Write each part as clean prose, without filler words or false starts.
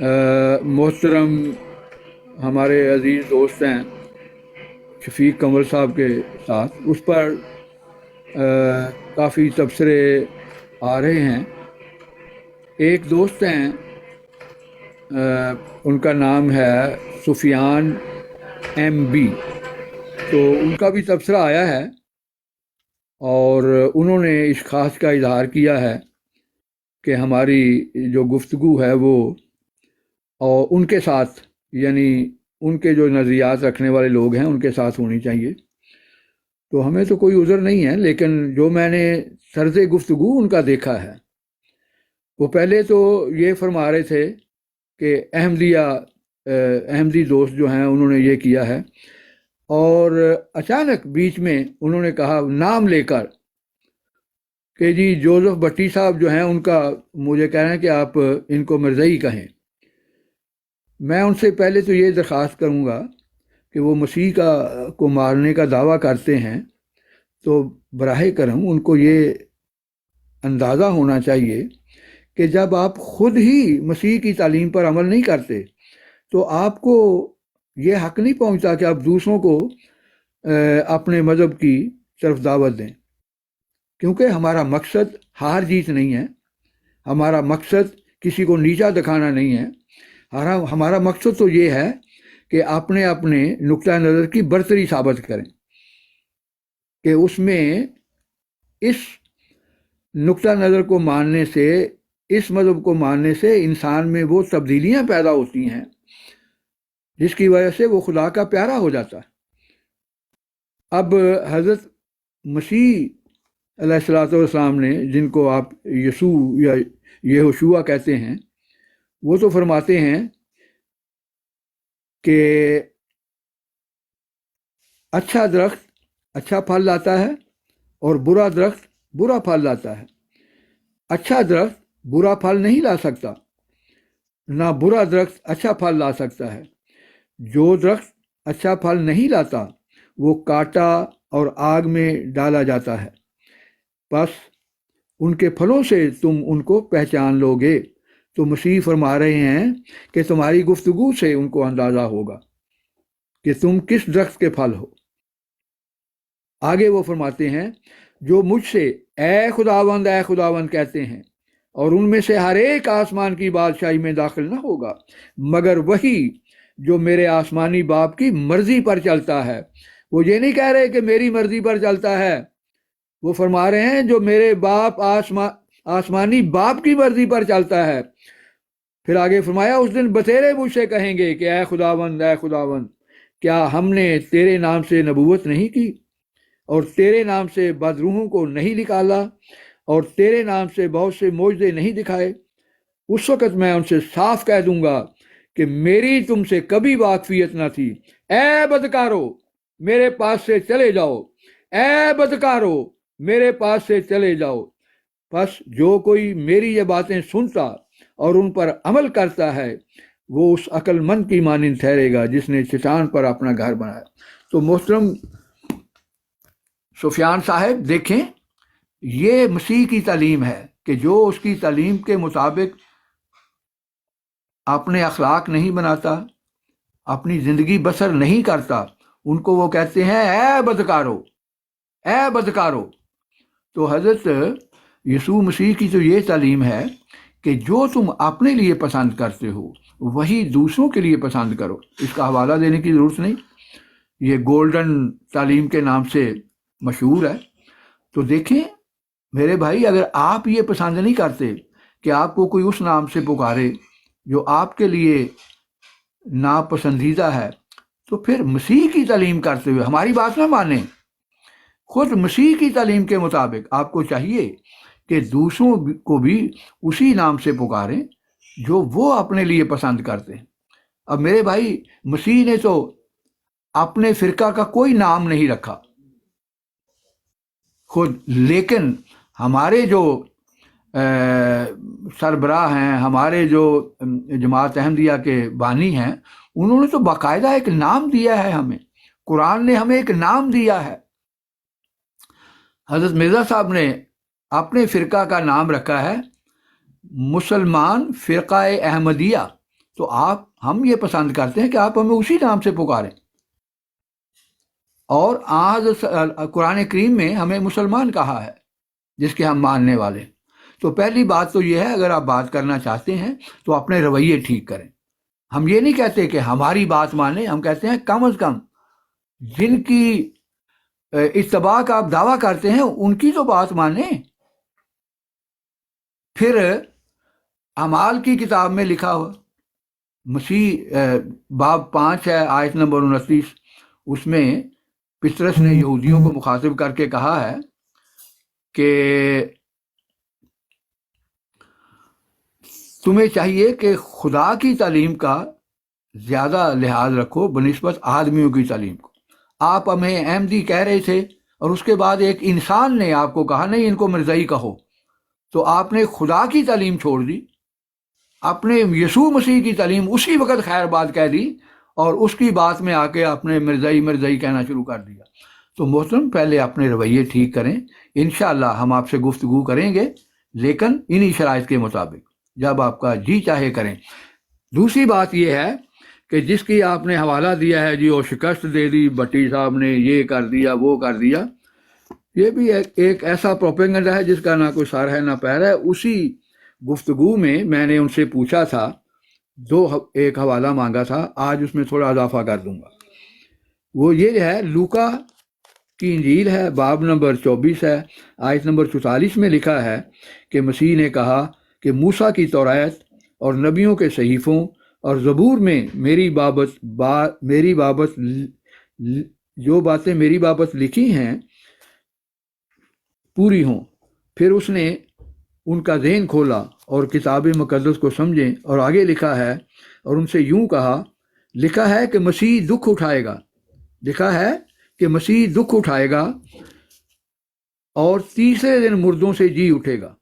मोहतरम हमारे अजीज़ दोस्त हैं शफीक कंवल साहब के साथ, उस पर काफ़ी तबसरे आ रहे हैं। एक दोस्त हैं, उनका नाम है सुफियान MB। तो उनका भी तबसरा आया है और उन्होंने इस खास का इजहार किया है कि हमारी जो गुफ्तगू है वो और उनके साथ, यानी उनके जो नज़रियात रखने वाले लोग हैं उनके साथ होनी चाहिए। तो हमें तो कोई उज़र नहीं है, लेकिन जो मैंने तर्ज़ गुफ्तगू उनका देखा है, वो पहले तो ये फरमा रहे थे कि अहमदी दोस्त जो हैं उन्होंने ये किया है, और अचानक बीच में उन्होंने कहा नाम लेकर कि जी जोसेफ भट्टी साहब जो हैं उनका, मुझे कह रहे हैं कि आप इनको मिर्ज़ई कहें। मैं उनसे पहले तो ये दरख्वास्त करूँगा कि वो मसीह को मारने का दावा करते हैं, तो बराह करम उनको ये अंदाज़ा होना चाहिए कि जब आप ख़ुद ही मसीह की तालीम पर अमल नहीं करते तो आपको ये हक़ नहीं पहुँचता कि आप दूसरों को अपने मज़हब की तरफ दावत दें, क्योंकि हमारा मकसद हार जीत नहीं है, हमारा मकसद किसी को नीचा दिखाना नहीं है। हमारा मकसद तो ये है कि अपने अपने नुक्ता नज़र की बरतरी साबित करें कि उसमें इस नुक्ता नज़र को मानने से, इस मज़हब को मानने से इंसान में वो तब्दीलियाँ पैदा होती हैं जिसकी वजह से वो खुदा का प्यारा हो जाता है। अब हज़रत मसीह अलैहिस्सलाम ने, जिनको आप यसू या यहोशुआ कहते हैं, वो तो फरमाते हैं कि अच्छा दरख्त अच्छा फल लाता है और बुरा दरख्त बुरा फल लाता है। अच्छा दरख्त बुरा फल नहीं ला सकता, ना बुरा दरख्त अच्छा फल ला सकता है। जो दरख्त अच्छा फल नहीं लाता वो काटा और आग में डाला जाता है, बस उनके फलों से तुम उनको पहचान लोगे। तो मसीह फरमा रहे हैं कि तुम्हारी गुफ्तगू से उनको अंदाज़ा होगा कि तुम किस दरख्त के फल हो। आगे वो फरमाते हैं, जो मुझसे ए खुदावंद कहते हैं और उनमें से हर एक आसमान की बादशाही में दाखिल ना होगा, मगर वही जो मेरे आसमानी बाप की मर्जी पर चलता है। वो ये नहीं कह रहे कि मेरी मर्जी पर चलता है, वो फरमा रहे हैं जो मेरे बाप आसमानी बाप की मर्जी पर चलता है। फिर आगे फरमाया, उस दिन बतेरे मुझसे कहेंगे कि ए खुदावंद, क्या हमने तेरे नाम से नबूवत नहीं की और तेरे नाम से बदरूहों को नहीं निकाला और तेरे नाम से बहुत से मोजज़े नहीं दिखाए? उस वक़्त मैं उनसे साफ कह दूंगा कि मेरी तुमसे कभी वाकफियत न थी। ए बदकारो, मेरे पास से चले जाओ, ए बदकारो, मेरे पास से चले जाओ। बस जो कोई मेरी ये बातें सुनता और उन पर अमल करता है वो उस अक्लमंद की मानिंद ठहरेगा जिसने चट्टान पर अपना घर बनाया। तो मोहतरम सुफियान साहब, देखें, ये मसीह की तालीम है कि जो उसकी तालीम के मुताबिक अपने अखलाक नहीं बनाता, अपनी ज़िंदगी बसर नहीं करता, उनको वो कहते हैं ए बदकारो, ए बदकारो। तो हज़रत यीशु मसीह की तो ये तालीम है कि जो तुम अपने लिए पसंद करते हो वही दूसरों के लिए पसंद करो। इसका हवाला देने की ज़रूरत नहीं, ये गोल्डन तालीम के नाम से मशहूर है। तो देखें मेरे भाई, अगर आप ये पसंद नहीं करते कि आपको कोई उस नाम से पुकारे जो आपके लिए नापसंदीदा है, तो फिर मसीह की तालीम करते हुए हमारी बात ना माने, खुद मसीह की तालीम के मुताबिक आपको चाहिए कि दूसरों को भी उसी नाम से पुकारें जो वो अपने लिए पसंद करते हैं। अब मेरे भाई, मसीह ने तो अपने फ़िरका का कोई नाम नहीं रखा खुद, लेकिन हमारे जो सरबराह हैं, हमारे जो जमात अहमदिया के बानी हैं, उन्होंने तो बाकायदा एक नाम दिया है हमें। कुरान ने हमें एक नाम दिया है। हज़रत मिर्ज़ा साहब ने अपने फ़िरका का नाम रखा है मुसलमान फ़िरका अहमदिया। تو ہم یہ پسند کرتے ہیں کہ آپ ہمیں اسی نام سے پکاریں. اور آج قرآن کریم میں ہمیں مسلمان کہا ہے جس کے ہم ماننے والے ہیں. تو پہلی بات تو یہ ہے، اگر آپ بات کرنا چاہتے ہیں تو اپنے رویے ٹھیک کریں. ہم یہ نہیں کہتے کہ ہماری بات مانیں، ہم کہتے ہیں کم از کم جن کی اتباع کا آپ دعویٰ کرتے ہیں ان کی تو بات مانیں. پھر اعمال کی کتاب میں لکھا ہوا مسیح باب 5 ہے آیت نمبر 29، اس میں پطرس نے یہودیوں کو مخاطب کر کے کہا ہے کہ تمہیں چاہیے کہ خدا کی تعلیم کا زیادہ لحاظ رکھو بنسبت آدمیوں کی تعلیم کو. آپ ہمیں احمدی کہہ رہے تھے اور اس کے بعد ایک انسان نے آپ کو کہا نہیں ان کو مرزائی کہو، تو آپ نے خدا کی تعلیم چھوڑ دی، اپنے یسوع مسیح کی تعلیم اسی وقت خیر بات کہہ دی اور اس کی بات میں آ کے آپ نے مرزائی کہنا شروع کر دیا. تو محترم پہلے اپنے رویے ٹھیک کریں. انشاءاللہ ہم آپ سے گفتگو کریں گے، لیکن انہی شرائط کے مطابق جب آپ کا جی چاہے کریں. دوسری بات یہ ہے کہ جس کی آپ نے حوالہ دیا ہے جی وہ شکست دے دی، بٹی صاحب نے یہ کر دیا وہ کر دیا، یہ بھی ایک ایسا پروپیگنڈا ہے جس کا نہ کوئی سر ہے نہ پیر ہے. اسی گفتگو میں نے ان سے پوچھا تھا، ایک حوالہ مانگا تھا، آج اس میں تھوڑا اضافہ کر دوں گا. وہ یہ ہے، لوکا کی انجیل ہے، باب نمبر 24 ہے، آیت نمبر 44 میں لکھا ہے کہ مسیح نے کہا کہ موسیٰ کی توریت اور نبیوں کے صحیفوں اور زبور میں میری بابت جو باتیں میری بابت لکھی ہیں پوری ہوں. پھر اس نے ان کا ذہن کھولا اور کتاب مقدس کو سمجھیں، اور آگے لکھا ہے اور ان سے یوں کہا، لکھا ہے کہ مسیح دکھ اٹھائے گا، لکھا ہے کہ مسیح دکھ اٹھائے گا اور تیسرے دن مردوں سے جی اٹھے گا.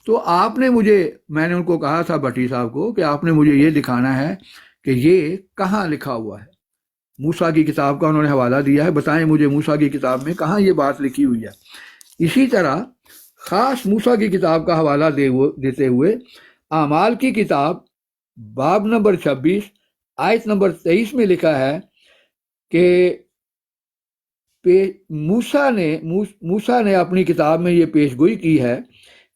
تو میں نے ان کو کہا تھا بٹی صاحب کو کہ آپ نے مجھے یہ دکھانا ہے کہ یہ کہاں لکھا ہوا ہے. موسیٰ کی کتاب کا انہوں نے حوالہ دیا ہے، بتائیں مجھے موسیٰ کی کتاب میں کہاں یہ بات لکھی ہوئی ہے. اسی طرح خاص موسیٰ کی کتاب کا حوالہ دیتے ہوئے اعمال کی کتاب باب نمبر 26 آیت نمبر 23 میں لکھا ہے کہ موسیٰ نے اپنی کتاب میں یہ پیش گوئی کی ہے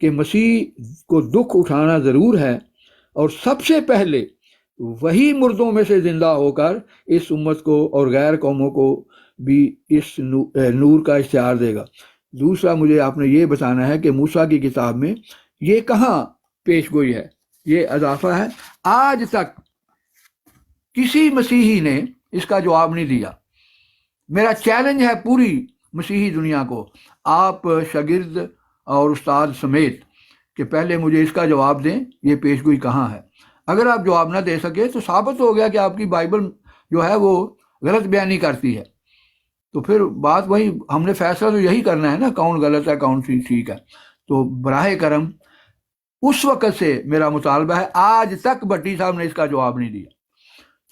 کہ مسیح کو دکھ اٹھانا ضرور ہے اور سب سے پہلے وہی مردوں میں سے زندہ ہو کر اس امت کو اور غیر قوموں کو بھی اس نور کا اشتہار دے گا. دوسرا مجھے آپ نے یہ بتانا ہے کہ موسیٰ کی کتاب میں یہ کہاں پیش گوئی ہے، یہ اضافہ ہے. آج تک کسی مسیحی نے اس کا جواب نہیں دیا. میرا چیلنج ہے پوری مسیحی دنیا کو، آپ شاگرد اور استاد سمیت، کہ پہلے مجھے اس کا جواب دیں یہ پیش گوئی کہاں ہے. اگر آپ جواب نہ دے سکے تو ثابت ہو گیا کہ آپ کی بائبل جو ہے وہ غلط بیانی کرتی ہے. تو پھر بات وہی، ہم نے فیصلہ تو یہی کرنا ہے نا، کون غلط ہے کون سی ٹھیک ہے. تو براہ کرم اس وقت سے میرا مطالبہ ہے، آج تک بٹی صاحب نے اس کا جواب نہیں دیا،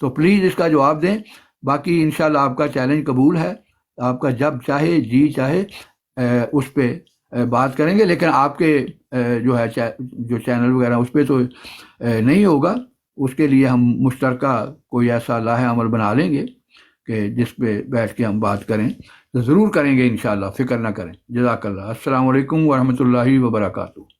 تو پلیز اس کا جواب دیں. باقی انشاءاللہ آپ کا چیلنج قبول ہے، آپ کا جب چاہے جی چاہے اس پہ بات کریں گے، لیکن آپ کے جو ہے جو چینل وغیرہ اس پہ تو نہیں ہوگا. اس کے لیے ہم مشترکہ کوئی ایسا لاہ عمل بنا لیں گے کہ جس پہ بیٹھ کے ہم بات کریں، تو ضرور کریں گے انشاءاللہ، فکر نہ کریں. جزاک اللہ. السلام علیکم ورحمۃ اللہ وبرکاتہ.